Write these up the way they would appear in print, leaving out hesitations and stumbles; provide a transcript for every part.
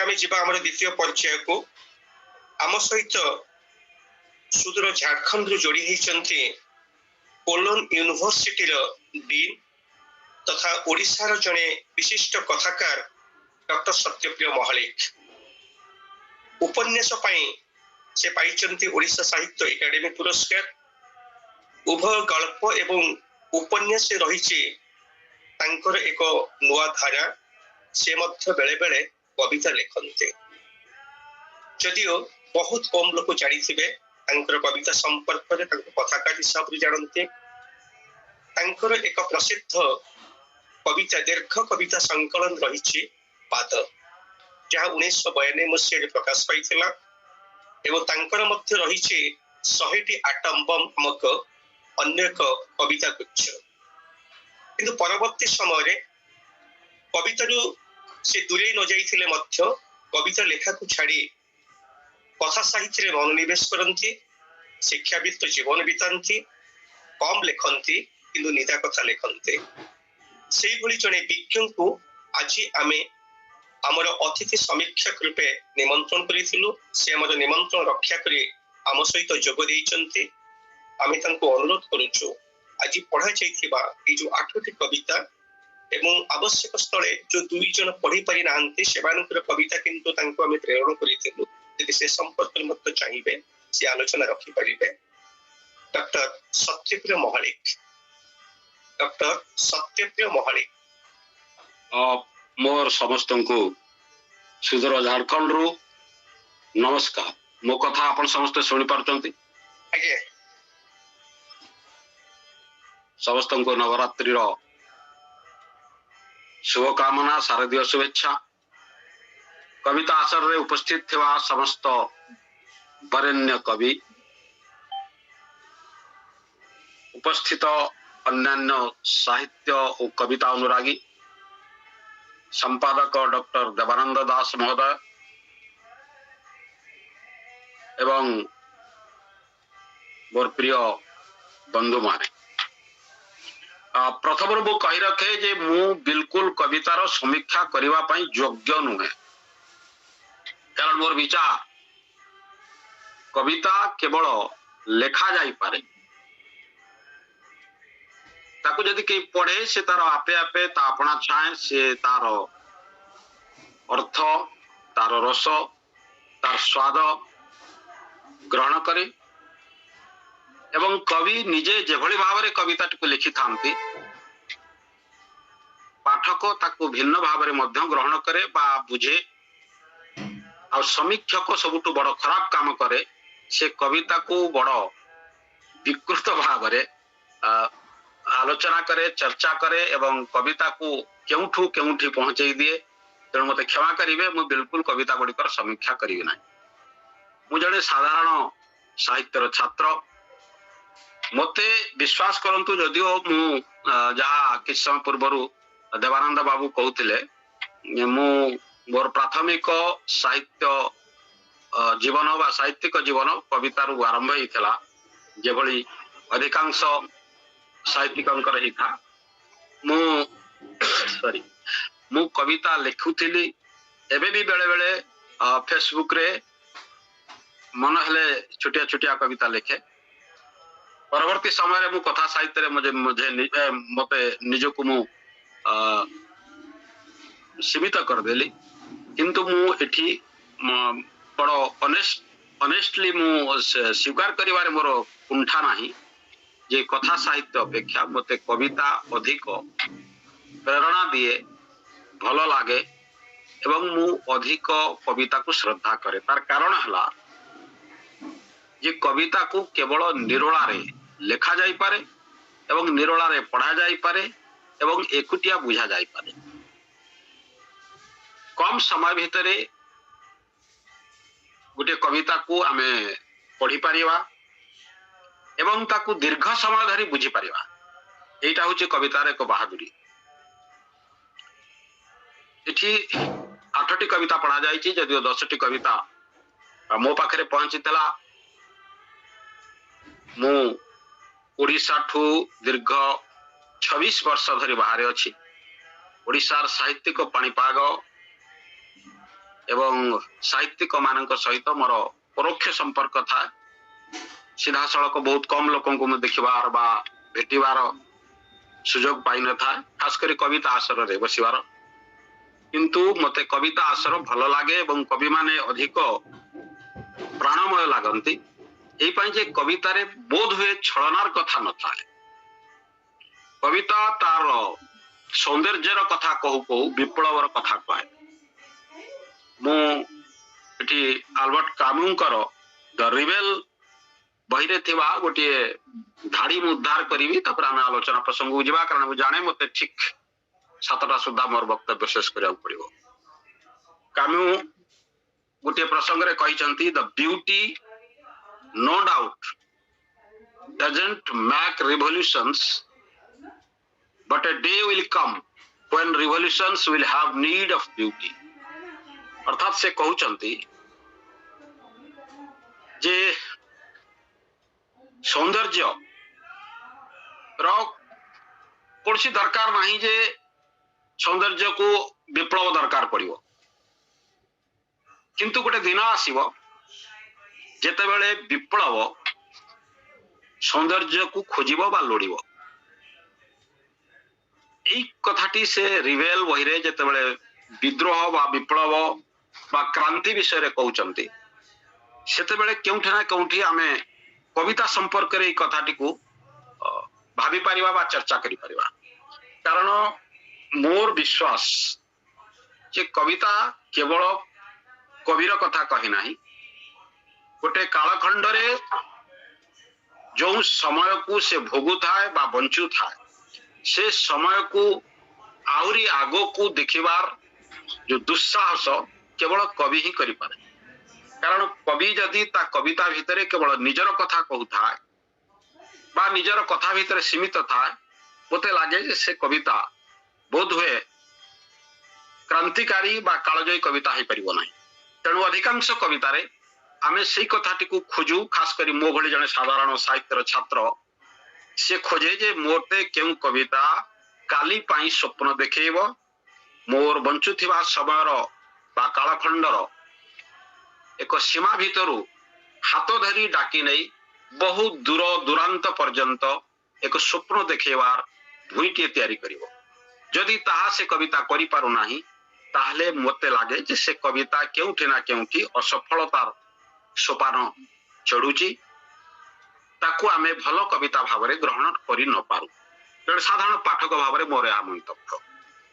आम जाम द्वितीय पर्याय को आम सहित सुदूर झारखंड जोड़ी होती कोलोन यूनिवर्सिटी डीन तथा ओडिशार जड़े विशिष्ट कथाकार डॉक्टर सत्यप्रिय महालिक। उपन्यास से पाइचंती ओडिशा साहित्य एकेडमी पुरस्कार। उभय गल्प एवं उपन्यास रही एक नुआ धारा। से मध्य बेले बेले कविता लिखते जदियो बहुत कम लोग जानी कविता संपर्क में कथाकार हिसाब से जानते। एक प्रसिद्ध कविता दीर्घ कविता संकलन रही पाद जहाँ 1992 मसीह प्रकाश पाई रही 100टी आटम बम नामक अन्य एक कविता गुच्छ। किंतु परवर्ती समय कविता से दूरे न जाइथिले मध्य कविता लेखा को छाड़ी कथा साहित्य में मनोनिवेश करती। शिक्षाविद जीवन बीतांती कम लिखती किंतु निदा कथा लिखते। से भली जड़े विज्ञ को आज आम आमर अतिथि समीक्षक रूपे निमंत्रण करूँ। से आम निमंत्रण रक्षा कर आम सहित जोग देइचंती। आम अनुरोध करुचु आज पढ़ा जाइथिबा ए जो 8टी कविता एवं आवश्यक स्थले जो 2 जन पढ़ी पारि नाहंती सेमानकर कविता किंतु तांको आम प्रेरण करिथिलु। यदि से संपर्क में मत चाहिए से आलोचना रखी पारिबे। डॉक्टर सत्यप्रिय महालिक। डॉक्टर सत्यप्रिय महालिक मोर समस्त को सुदूर झारखंड रु नमस्कार। मो कथा आपण समस्त सुनि पारचंती। आगे समस्त को नवरात्रि शुभकामना शारदीय शुभेच्छा। कविता आसर रे उपस्थित थिवा समस्त वरेण्य कवि उपस्थित अन्यान्य साहित्य और कविता अनुरागी संपादक डॉक्टर देवानंद दास महोदय एवं मोर प्रिय बंधु माने प्रथम मु कही रखे जे मु बिल्कुल कवितार समीक्षा करिवा पई योग्य नुहे। कारण मोर विचार कविता केवल लेखा जाई पारे। ताकू जदि के पढ़े से तार आपे आपे ता अपना छाए से तार अर्थ तार रस तार स्वाद ग्रहण करे एवं कवि निजे जेभली भाव में कविता को लिखि थांती पाठक ताकू भिन्न भाव में मध्य ग्रहण करे बा बुझे। आ समीक्षक सबुठु बड़ खराब काम करे से कविता को बड़ विकृत भाव में आलोचना करे चर्चा करे एवं कविता को केउठू केउठी पहुंचाई दिए। तेणु मते क्षमा करिवे मु बिल्कुल कविता गुड़िकर समीक्षा करिवे ना। मु जड़े साधारण साहित्यर छात्र। मते विश्वास करंतु जदिओ मु जहा किछ समय पूर्व देवानंद बाबू कहते मु मोर प्राथमिक साहित्य जीवन बा साहित्यिक जीवन कवितार आरंभ होता जेभली अधिकांश साहित्यिकंकर ही था। मु कविता लिखुली एबे भी बेले बेले फेसबुक रे मन हेले छोटिया छोटिया कविता लिखे। परवर्ती समय रे मु कथा साहित्य रे मुझे मते निजको मु सीमित कर देली। किंतु मु एठी बड़ ऑनेस्टली मु स्वीकार करिवारे मोर कुंठा नाही जे कथा साहित्य अपेक्षा मते कविता अधिक प्रेरणा दिए भल लागे एवं मु अधिक कविता को श्रद्धा करे। तार कारण हला जे कविता को केवल निरोला रे लेखा जाई पारे एवं निरोला रे पढ़ा जाई पारे एवं एकुटिया बुझा जाई पारे। कम समय भितरे गोटे कविता को आमे पढ़ी परिवा एवं ताकू दीर्घ समय धरी बुझी परिवा। एटा होचे कवितार एक बहादुरी। एठी 8टी कविता पढ़ा जाइछि जदिओ 10टी कविता मो पाखरे पहुंचीतला। मु ओडिशा ठू दीर्घ 26 वर्ष धरी बाहर अछि। ओडिशार साहित्यिक पाणीपाग एवं साहित्यिक मानक सहित मोर परोक्ष संपर्क था सीधा सड़क बहुत कम लोक को देखबार बा भेटिबार सुजोग पाई न था खास करी कविता आसर रे बसिबार किंतु मते कविता आसर भल लागे एवं कवि माने अधिक प्राणमय लागंती एई पई जे कविता रे बोध हुए छलनार कथा न था कविता तार सौंदर्यर कथा कहू कहू विप्लवर कथा कहे मु एठी आल्बर्ट काम्यूकर द रिबेल बहिरे थिबा गोटे धाड़ी मु उद्धार करी तापर आम आलोचना प्रसंग को जीवा कारण जाने मते ठीक 7टा सुधा मोर वक्तव्य शेष करिया पड़िबो काम्यू गोटे प्रसंग रे कहिसंती the beauty no doubt doesn't make revolutions but a day will come when revolutions will have need of beauty अर्थात से कहउचंती जे सौंदर्य रो कोनसी दरकार नाही जे सौंदर्य को विप्लव दरकार पड़िबो किंतु गोटे दिन आसीबो जेते बेले विप्लव सौंदर्य को खोजिबो बा लोडिबो এই কথাটি से रिवेल बहिरे जेते बेले विद्रोह बा विप्लव बा क्रांति विषय रे कहउचंती सेते बेले केउठी ना केउठी आमे कविता संपर्क रे कथाटी को भाभी परिबा बा चर्चा करि परिबा कारण मोर विश्वास जे कविता केवल कविर कथा कहि नाही गोटे कालखंड रे जो समय को से भोगु थाए बा बंचु थाए से समय को आउरी आगो को देखिबार जो दुस्साहस केवल कवि ही करि पारे कारण कवि जदि ता कविता भितरे केवल निजर कथा कहू था बा निजर कथा भितरे सीमित था मते लागे जे से कविता बोध हुए क्रांतिकारी बा कालजयी कविता ही परिबो नाही तेणु अधिकांश कविता रे आमे सेही कथाटी को खोजू खास करी मो भली जने साधारण साहित्यर छात्र से खोजे जे मोटे क्यों कविता काली पाई स्वप्न देखेब मोर बंचुथिबा समयर बा कालखंडर एक सीमा भितरु हाथ धरी डाकी नहीं बहुत दूर दूरांत पर्यंत एक स्वप्न देखेबार भूईटी तैयारी करिवो जदि ताहा से कविता करि पारु नाही ताहले मते लागे जे से कविता केउठी ना केउठी असफलतार सोपान चढ़ुची ताकू आमे भलो कविता भावरे ग्रहण करि न पारु तेणु साधारण पाठक भावरे मोर आ मंतव्य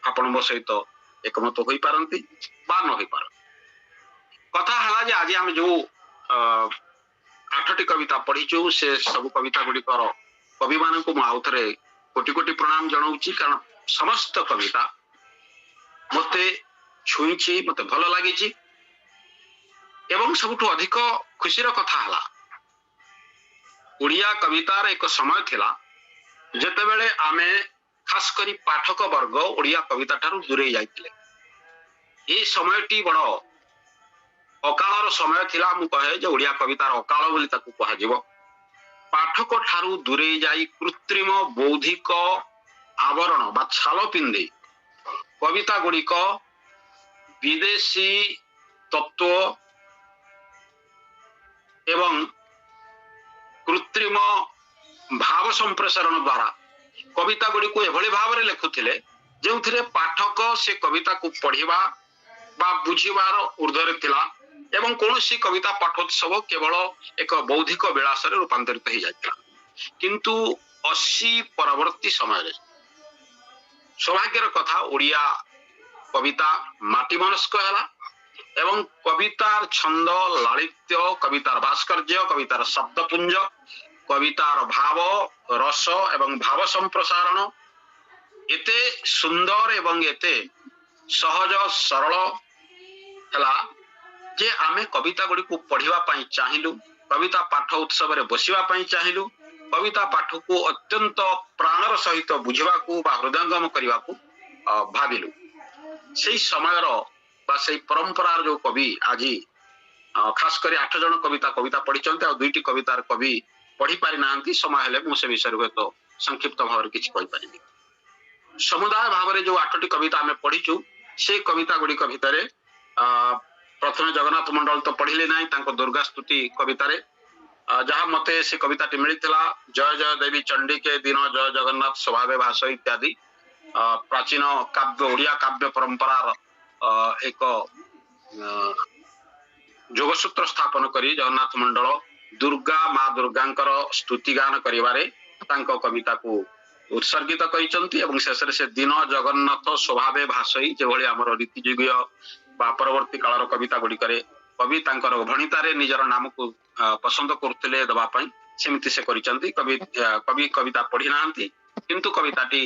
आपण मो सहित एकमत होई पारंती बा न होई पार कथा हला जे आज आमे जो 8टी कविता पढ़ीचु से सब कविता गुडी कर कवि मान को आउथरे कोटि कोटि प्रणाम जणाउची कारण समस्त कविता मते छुईची मते भलो लागिची एवं सबुठु अधिक खुशीर कथा हला उड़िया कवितार एक समय थिला जेते बेले आमे खास करी पाठक वर्ग उड़िया कविता ठारू दूरे जाइतिले ए समयटी बड़ अकालर समय थिला मु कहे जे उड़िया कवितार अकाल बोली ताकू कहा जीवो पाठक ठारू दूरे जाई कृत्रिम बौद्धिक आवरण बा छाल पिंदी कविता गुड़िक विदेशी तत्व एवं कृत्रिम भाव संप्रसारण द्वारा कविता गुड़ी को एभली भाव रे लेखुथिले जेउथिरे पाठक से कविता को पढ़िबा बा बुझिबार ऊर्ध्वरे थिला एवं कोनोसी कविता पाठोत्सव केवल एक बौद्धिक विलास रे रूपांतरित हो जाइतला किंतु 80 परवर्ती समय रे सौभाग्यर कथा उड़िया कविता माटी मनस्क हला एवं कवितार छंद लालित्य कवितार भास्कर्य कवितार शब्दपुंज कवितार भाव रस एवं भाव संप्रसारण एते सुंदर एवं एते सहज सरल हला जे आमे कविता गुडी को पढ़िबा पई चाहिलु कविता पाठ उत्सव रे बसिबा पई चाहिलु कविता पाठ को अत्यंत प्राणर सहित बुझिबा को बा हृदयंगम करिबा को भाबिलु सेही समयर बा सेही परंपरार जो कवि आज खास करी 8 जन कविता कविता पढ़िचंते आ 2टी कवितार कवि पढ़ी पारि नांती समय हेले मु से विषय रे तो संक्षिप्त भाव रे किछ कहि पारिबी समुदाय भाव रे जो 8टी कविता हमें पढ़िचु से कविता गुडी क भितरे प्रथम जगन्नाथ मंडल तो पढ़िले ना दुर्गा स्तुति कवितारे जहाँ मते से कविताटी मिलता जय जय देवी चंडी के दिन जय जगन्नाथ स्वभावे भाष इत्यादि प्राचीन काव्य ओडिया काव्य परंपरार एक जोगसूत्र स्थापन करी जगन्नाथ मंडल दुर्गा माँ दुर्गांकर स्तुति गान करिवारे तांको कविता को उत्सर्गित करिसंती एवं शेषरे से दिन जगन्नाथ स्वभावे भाषई जेभଳି हमर रीतिजुगीय बा परवर्ती कालर कविता गुडी करे कवि तांकर भणितारे निजर नाम को पसंद करथिले दबा पई सेमिति से करिसंती कवि कविता पढ़ी नांती किंतु कविताटी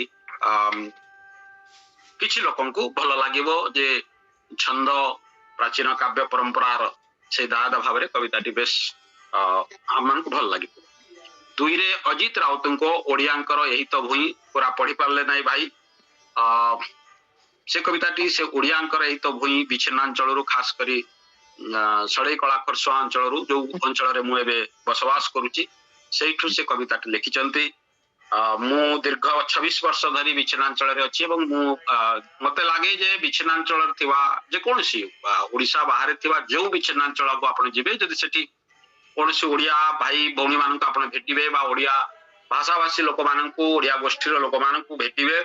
किछि लोकन को भल लागिवो जे छंद प्राचीन काव्य परंपरार से दादा भाव कविताटी बेस आम को भल लगे दुई रे अजित राउत को ओडियांकर यही तो भूई पूरा पढ़ी पारे ना भाई से कविताटी से ओडियांकर यही तो भूई विच्छिन्नांचल खास करी सड़ई कला खरसुआ अंचल जो अंचल मुझे बसवास करुच्ची से कविताटी लिखिंट मु दीर्घ 26 वर्ष धरी विच्छिन्नांचल अच्छी मत लगे जे विच्छिन्नांचल जेकोसी ओडिशा बाहर जो विच्छिन्नांचल को आप जी जदि सेठी कौन ओडिया भाई भौणी मान भेटे ओडिया भाषाभाषी लोक मान ओडिया गोष्ठी लोक मान भेटे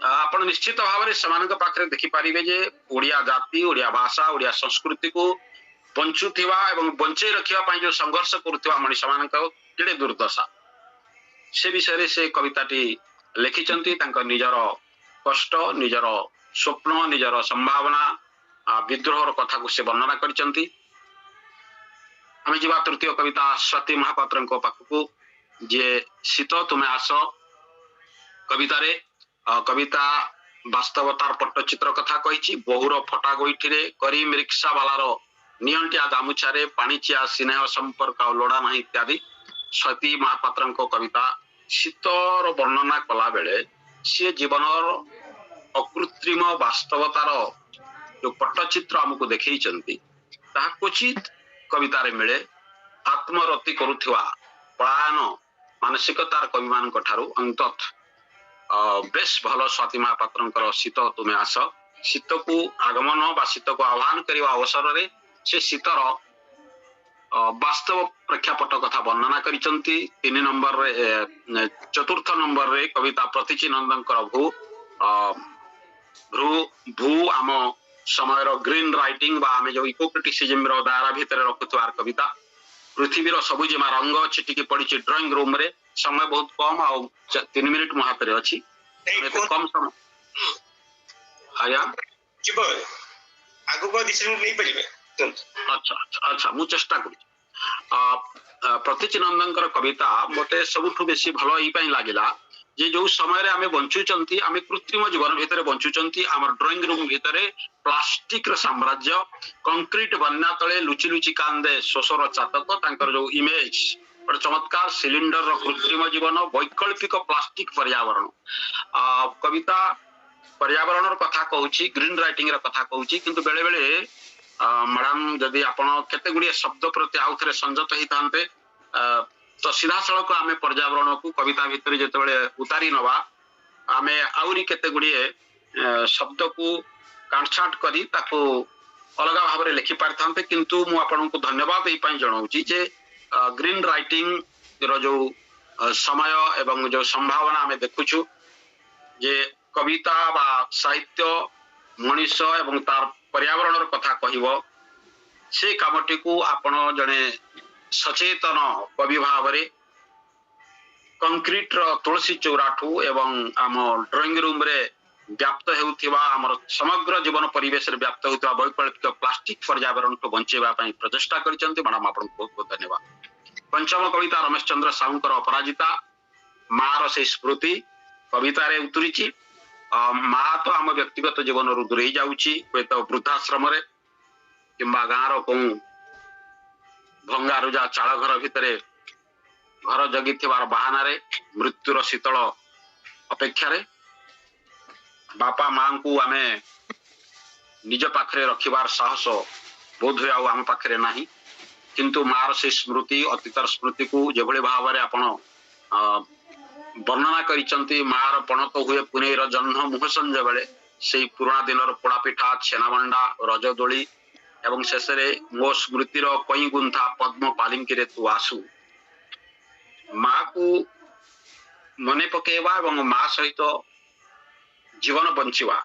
आप निश्चित भाव में पाखे देखिपारे जे ओडिया जाति ओडिया भाषा ओडिया संस्कृति को बंचुवा एवं बंचे रखापी जो संघर्ष करुवा मनीष मान केड़े दुर्दशा से विषय से कविताटी लिखिंट निजर कष्ट निजर स्वप्न निजर संभावना विद्रोहर कथा को से वर्णना कर आम जा तृतीय कविता स्वाति महापात्र पाखक जे शीत तुम्हें आस कवितारे कविता वास्तवतार पट्टचित्र कथा कही बहुर फटा गोईठी करीम रिक्शा वालार नियंटिया गामुछारे पाणिचिया स्नेह संपर्क लोड़ा ना इत्यादि स्वाति महापात्र कविता शीतर वर्णना कला बेले सी जीवन अकृत्रिम वास्तवतार जो पट्टचित्र आमको देखई क्वचित कवितारे मिले आत्मरति करुवा पलायन मानसिकतार कवि मान अंतत बेस भल स्वाति महापात्र शीत तुम्हें आस शीत को आगमन बा शीत को आह्वान करने अवसर में से शीतर वास्तव प्रेक्षापट कथा वर्णना करिसंती 3 नंबर चतुर्थ नंबर रे कविता प्रतिचि नंदनकर भू आम समय ग्रीन राइटिंग बा आमे जो इकोक्रिटिसिज्म रो दायरा भितर रखुवार कविता पृथ्वीर सबुजिमा रंग छिटिकी पड़ी ड्राइंग रूम रे समय बहुत कम आ 3 मिनिट मो हाथ रे अछि कम समय आया जीव आगु को दिशा नहीं परिबे अच्छा अच्छा अच्छा मु चेष्टा करी प्रतिचिनंदनकर कविता मते सबुठु बेसी भलो ई पई लागिला जे जो समय आमे बंचुचंती आमे कृत्रिम जीवन भितर बंचुचंती हमर ड्राइंग रूम भितर प्लास्टिक रो साम्राज्य कंक्रीट बन्ना तळे लुचि लुचि कांदे शोषर चातक तांकर जो इमेज बड़ चमत्कार सिलिंडर रो कृत्रिम जीवन वैकल्पिक प्लास्टिक पर्यावरण कविता पर्यावरण रो कथा कहूची ग्रीन राइटिंग रो कथा कहूची किंतु बेले बेले मैडम जदि आपण केते गुडी शब्द प्रति आउ थरे संजत ही थांते तो सीधा सड़क आमे पर्यावरण को कविता भितर जेतेबेले उतारी नवा आमे आउरी केते गुडी शब्द को काटछाट करी ताको अलग भाव रे लिखि पारथांते किंतु मु आपन को धन्यवाद एई पई जणाउची जे ग्रीन राइटिंग रो जो समय एवं जो संभावना आमे देखुछु जे कविता बा साहित्य मनीष एवं तार पर्यावरण कथा कहब से कामटी को आपण जने सचेतन कवि भाव रे कंक्रीट रो तुलसी चौराठू एवं आम ड्राइंग रूम रे व्याप्त हेउथिबा हमर समग्र जीवन परिवेश रे व्याप्त हेउथिबा वैकल्पिक प्लास्टिक पर्यावरण को बंचेबा पई प्रचेष्टा करिसंती मैडम आपण बहुत बहुत धन्यवाद। पंचम कविता रमेश चंद्र साहूकर अपराजिता मार से स्मृति कविता रे उतरीची माँ तो आम व्यक्तिगत जीवन रु दूरे जाउची कोई तो वृद्धाश्रम रे किंबा गाँव को भंगा रुजा चाल घर भितर घर जगी बहाना रे मृत्युर शीतल अपेक्षा रे बापा माँ को आमे निज पाखरे रखिबार साहस बोध हुए आम पाखरे नाही किंतु मार से स्मृति अतीतर स्मृति को जेभली भाव में आपण वर्णना करिसंती मार पणत हुए पुनेर जन्म मुह संज बेले से पुराणा दिन पोड़ा पिठा छेनामंडा रजदोली एवं शेष मो स्मृतिर कई गुंथा पद्म पालिंकी तू आसु माँ को मने पकेवा एवं माँ सहित जीवन बंचिवा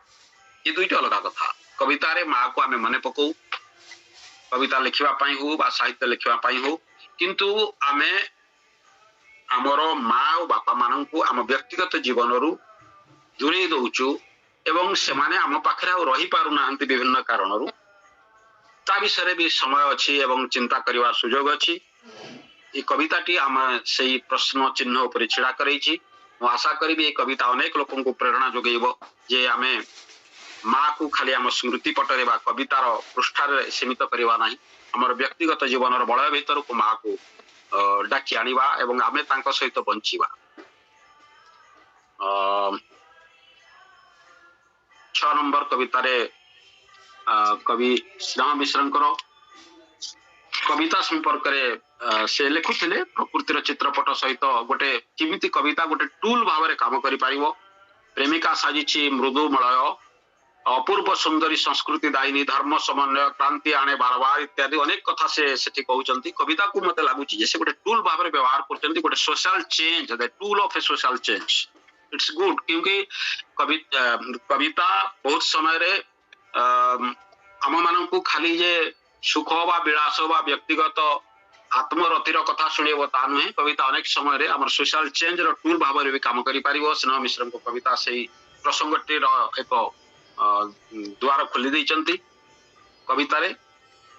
ये दुईट अलग कथा। कविता रे माँ को आमे मने पकऊ कविता लिखिबा पई हो बा साहित्य लिखिबा पई हो किंतु आमे आमर माँ और बापा मान को आम व्यक्तिगत जीवन रु दूरे दउचु एवं से माने आम पाखरे आ रही पारु नाहंती विभिन्न कारण रु ता विषय भी समय अच्छी एवं चिंता करिवार सुजोग अच्छी। ये कविताटी आम से प्रश्न चिन्ह उपर छिड़ा करैछि। मु आशा करी ये कविता अनेक लोकन को प्रेरणा जोगेइबो जे आमे माँ को खाली आम स्मृति पटरे बा कवितार पृष्ठार सीमित करवा ना आमर व्यक्तिगत जीवन बलय भीतर को माँ को डाकी आनिबा एवं आमे तांको सहित बंचिबा। 6 नंबर कविता रे कवि श्रीराम मिश्रंकर कविता संपर्क रे से लिखुथिले प्रकृतिर चित्रपट सहित गोटे किमिति कविता गोटे टूल भाव रे काम करि पारिबो। प्रेमिका साजिछि मृदु मलय अपूर्व सुंदरी संस्कृति दायिनी धर्म समन्वय क्रांति आने बार बार इत्यादि अनेक कथा से सेठी कहउचंती। कविता को मते लागुची जे से गोटे टूल भाव रे व्यवहार करचंती गोटे social change the tool of A social change. It's good क्योंकि कविता बहुत समय रे आम मान को खाली जे सुख बा विलास बा व्यक्तिगत आत्मरतिर कथा शुणेब ता नुहे कविता अनेक समय रे आमर सोशल चेंज रो टूल भाव रे भी काम करि पारिबो। स्नेह मिश्र को कविता से प्रसंगटी रो एक द्वार खोली देइचंती। कविता रे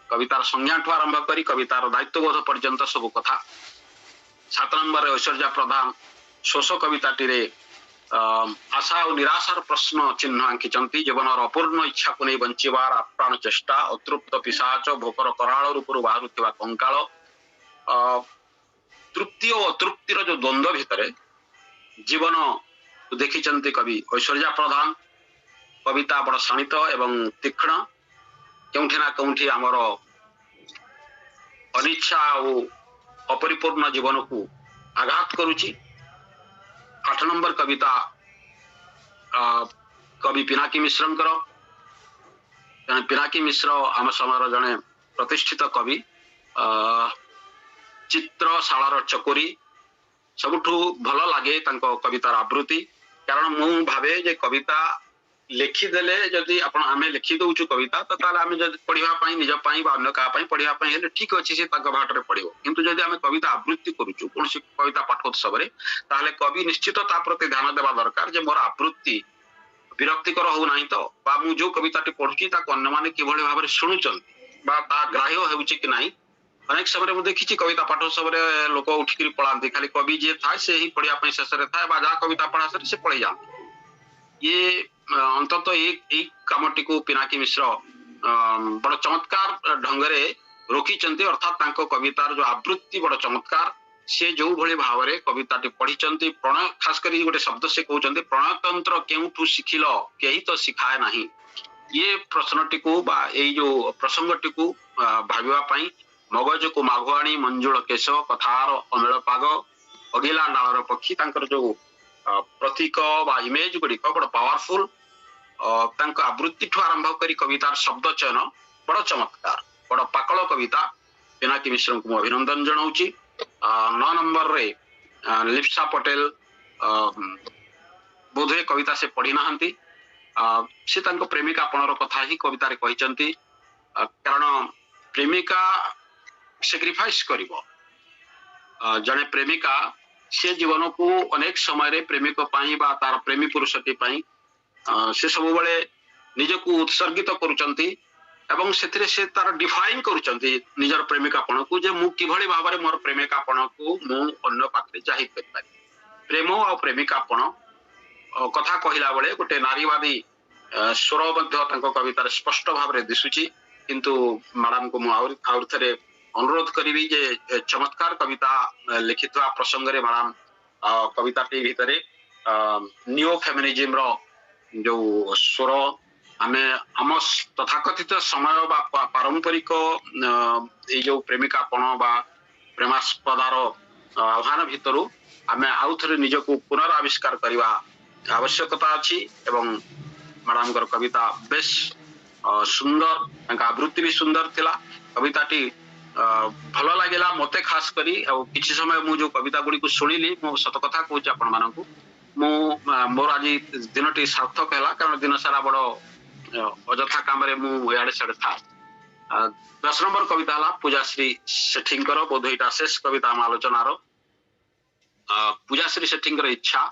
कवितार संज्ञा ठू आरंभ करी कवितार दायित्वबोध पर्यंत सब कथा। 7 नंबर रे ऐश्वर्या प्रधान शोष कविताटी रे आशा और निराशार प्रश्न चिन्ह आंकिचंती। जीवन अपूर्ण इच्छा को नहीं बंचिबार आप्राण चेष्टा अतृप्त पिशाच भोकर कराल रूपरू बाहरुथिबा कंकाल तृप्ति और अतृप्तिर जो द्वंद्व भितर जीवन देखिचंती कवि ऐश्वर्या प्रधान। कविता बड़ शाणित एवं तीक्ष्ण केउठी ना केउठी आमर अनिच्छा और अपरिपूर्ण जीवन को आघात करुची। 8 नंबर कविता कवि पिनाकी मिश्रंकर। पिनाकी मिश्र आम समय जड़े प्रतिष्ठित कवि चित्रशालार चकोरी सबुठू भल लगे कवितार आवृत्ति। कारण मु भावे जे कविता लिखिदेले जदि आपण आमे लिखि दउछु कविता तो ताले आमे जदि पढिबा पई निज पई बा अन्य का पई पढिबा पई हेले ठीक अछि से ताक भाटरे पढिबो। किंतु जदि आमे कविता आवृत्ति करूछु कोनसी कविता पाठोत्सव रे ताले कवि निश्चित ता प्रति ध्यान देबा दरकार जे मोर आवृत्ति विरक्तिकर हो नाही तो बा मु जो कविताटी पढुची ताक अन्य माने किभଳି भाबरे सुनुचंती बा ता ग्राह्य हेउची कि नाही। अनेक समय मु देखिछि कविता पाठोत्सव रे लोक उठिकरी पळांती खाली कवि जे थाय से ही पढिया पई शेष रे थाय बा जा कविता पढा से पळै जांती। ये अंततः एक कामटी को पिनाकी मिश्र बड़ चमत्कार ढंगरे रोकीचंती। अर्थात तांको कवितार जो आवृत्ति बड़ चमत्कार से जो भली भाव रे कविताटी पढ़िचंती। प्रणय खास करी गोटे शब्द से कहउचंती प्रणयतंत्र केउठू शिखिल केही तो सिखाए नाही। ये प्रश्नटी को बा एई जो प्रसंगटी को भाबिबा पई मगज को माघुआणी मंजुल केश कथार अमेल पाग अगिला नालर पक्षी तांकर जो प्रतीक बा इमेज गुड़िक बड़ पावरफुल आवृत्ति ठू आरंभ करी कवितार शब्द चयन बड़ चमत्कार बड़ पाकल कविता पिनाकी मिश्र को अभिनंदन जनाऊची। 9 नंबर रे लिप्सा पटेल बोधे कविता से पढ़ी नाहंती से तांको प्रेमिका पणर कथा ही कविता रे कहिचंती। कारण प्रेमिका सैक्रिफाइस करिवो जने प्रेमिका से जीवन को अनेक समय रे प्रेमिक पाई बा तार प्रेमी पुरुषटी पाई से सब बळे निज को उत्सर्गित करूचंती एवं सेथिरे से तार डिफाइन करूचंती निजर प्रेमिकापण को जे मु किभଳି भाबरे मोर प्रेमिकापण को मु अन्य पाखरे जाहिर कर पारि। प्रेम और प्रेमिकापण कथा कहिला बळे गोटे नारीवादी स्वर मध्य तांको कविता रे स्पष्ट भाव रे दिसुची। किंतु मैडम को मु आउर थरे अनुरोध करी जे चमत्कार कविता लिखित प्रसंग रे मैडम कविताटी भितर नियो फेमिनिज्म रो जो स्वर आमे आम तथाकथित समय बा पारंपरिक ये जो प्रेमिकापण बा प्रेमास्पदार आह्वान भितर आमे आउ थरे निज को पुनराविष्कार करवा आवश्यकता अछि। एवं मैडम कविता बेस सुंदर आवृत्ति भी सुंदर थिला कविताटी भल लगे मते खास करी किसी समय मु जो कविता गुड़ी को शुणिली मो सत कथा कहूँ आपण मानू मोर आज दिनटी सार्थक है कारण दिन सारा बड़ अजथा काम इे सियाड़े था 10 नंबर कविता है पूजाश्री सेठींकर बोध यहाँ शेष कविता आम आलोचनार पूजाश्री सेठींकर इच्छा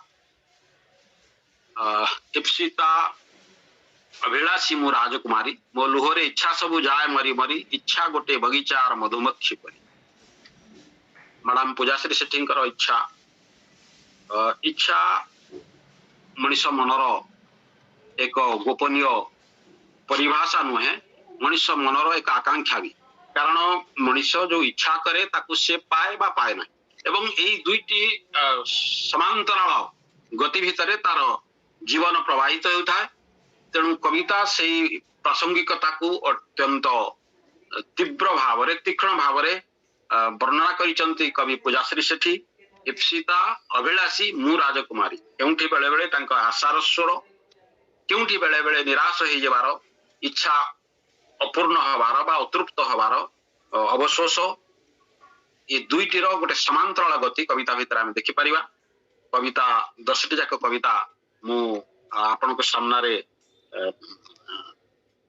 इप्सिता अभिलाषी मु राजकुमारी मो लुहरे इच्छा सबू जाए मरी मरी इच्छा गोटे बगीचार मधुमक्षी परी मैडम पूजाश्री सेठींकर इच्छा इच्छा मनीष मनर एक गोपनीय परिभाषा नुहे मनीष मनर एक आकांक्षा भी कारण मनीष जो इच्छा करे ताकू से पाए बा पाए ना एवं यही दुईटी समांतराल गति भितर तार जीवन प्रवाहित होता है तेणु कविता से प्रासंगिकता को अत्यंत तीव्र भाव तीक्ष्ण भाव वर्णना करिसंती कवि पूजाश्री सेठी इप्सिता अभिलाषी मु राजकुमारी केउठी बेले बेले तांको आशार स्वर केउठी बेले बेले निराश हो जबार इच्छा अपूर्ण हबार बा अतृप्त हबार अवशोष ये दुईटीर गोटे समांतराल गति कविता भितर आम देखि परिबा कविता 10टी जाक कविता मु आपनको सामने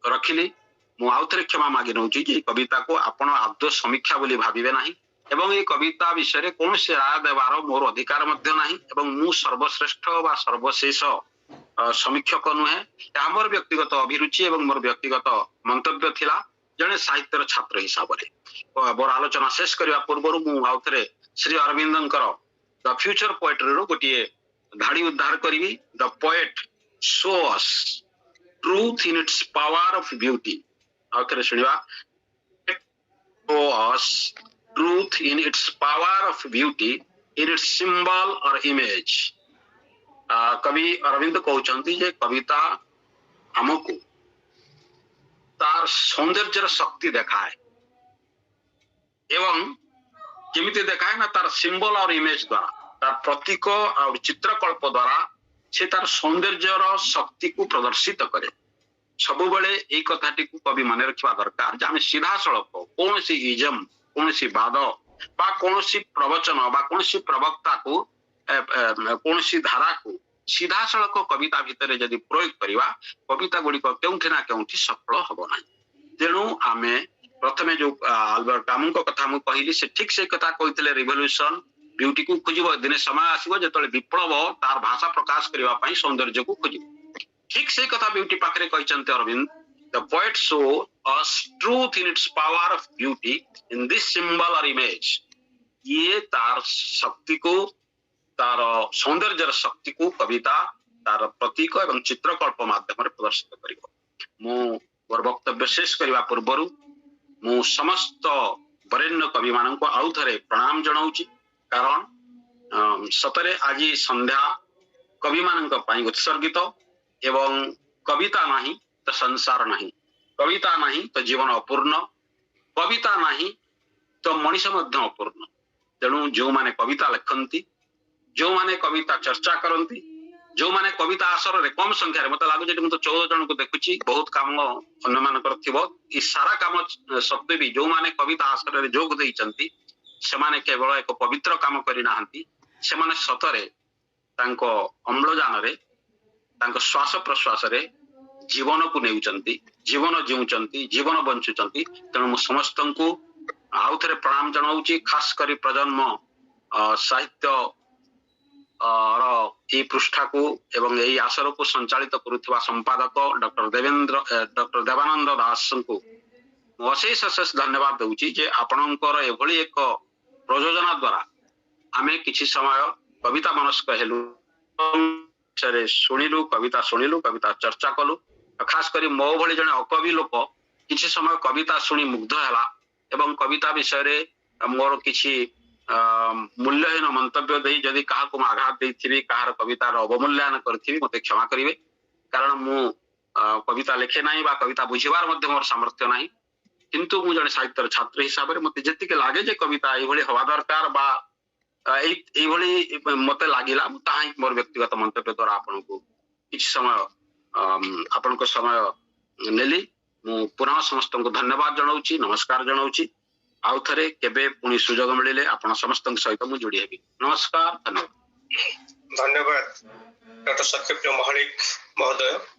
रखिली मु आउ थे क्षमा मागी नौची जे कविता को आपण आदौ समीक्षा बोली भाविबे नाही एवं ये कविता विषय कौन से राय देवार मोर अधिकार मध्य नाही एवं मु सर्वश्रेष्ठ बा सर्वशेष समीक्षक नुहे यह मोर व्यक्तिगत अभिरुचि एवं मोर व्यक्तिगत मंतव्य थिला जने साहित्यर छात्र हिसाब से मोर आलोचना शेष करने पूर्व मु आउ थे श्री अरविंदंकर द फ्यूचर पोएट्री रो गोटे धाड़ी उद्धार करी the poet show us truth in its power of beauty आउ थे सुनिबा shows us truth in its power of beauty in its symbol और इमेज कवि अरविंद कहते जे कविता हमको तार सौंदर्यर शक्ति देखाए एवं केमिति देखाए ना तार सिंबल और इमेज द्वारा तार प्रतीक और चित्रकल्प द्वारा से तार सौंदर्यर शक्ति को प्रदर्शित करे सब बेले यही कथाटी को कवि मन रखा दरकार जे आम सीधा सड़क कौन सी इजम कौन सी वाद बा कौन सी प्रवचन बा कौन सी प्रवक्ता को कौन सी धारा को सीधा सड़क कविता भितर जदि प्रयोग करवा कविता गुड़िक केउठी ना केउठी सफल हब ना तेणु आमे प्रथमे जो अल्बर्ट कामू कथा मु कहली से ठीक से कथा कहते रिवोल्यूशन ब्यूटी को खोजिब दिने समय आसो जो विप्लव तार भाषा प्रकाश करने सौंदर्य को खोजिब ठीक से कथा ब्यूटी पाखे कहते Arvind the poet show us truth in its power of beauty in this symbol और इमेज ये तार शक्ति को तार सौंदर्यर शक्ति को कविता तार प्रतीक एवं चित्रकल्प माध्यम प्रदर्शित कर वक्तव्य शेष करने पूर्वर मु समस्त वरेण्य कवि मान आउ थे प्रणाम जनाऊँ कारण सतरे आज संध्या कवि मान उत्सर्गित एवं कविता नहीं तो संसार नहीं कविता नहीं तो जीवन अपूर्ण कविता नहीं तो मनीष अपूर्ण तेणु जो माने कविता लिखती जो माने कविता चर्चा करती जो माने कविता आसर रे कम संख्या मत लगुच तो 14 जन को देखुची बहुत काम अन्य मानकर थिबो ई सारा काम सत्वे भी जो माने कविता आसर रे जोग देइचंती सेमाने केवल एक पवित्र काम करि नाहंती सेमाने सतरे तांको अम्लजान रे तांको श्वास प्रश्वास रे जीवन को नेउचंती जीवन जीउचंती जीवन बंचुचंती तेणु समस्त को आउ थे प्रणाम जनाऊँ खास करी प्रजन्म साहित्य ये पृष्ठा को एवं यही आसर को संचालित करुवा संपादक डॉक्टर देवानंद दास को अशेष अशेष धन्यवाद दूची जे आपणकर एभली एक प्रयोजना द्वारा आमे किछि समय कविता मनस्क हेलु शुणिलु कविता चर्चा कलु खास करी मो भली जने अकवि लोक किछि समय कविता शुणी मुग्ध हैला एवं कविता विषय रे मोर किछि मूल्यहीन मंतव्य दे जदि क्या आघात देथिबी कहार कवितार अवमूल्यन करथिबी मते क्षमा करिवे कारण मु कविता लिखे नाही बा कविता बुझिबार मध्य मोर सामर्थ्य नाही किंतु मु जने साहित्यर छात्र हिसाब रे मते जेतिके लागे जे कविता एभली हवा दरकार बा एभली मते लागिला ताही मोर व्यक्तिगत मंतव्य द्वारा आपनको किछ समय आपनको समय नेली मु पुनः समस्त को धन्यवाद जनाऊँगी, नमस्कार जनाऊँगी। आउ थरे केबे पुणी सुजोग मिले आपण समस्त सहित मु जोड़ी हेबी। नमस्कार, धन्यवाद। धन्यवाद डॉक्टर सत्यप्रिय महालिक महोदय।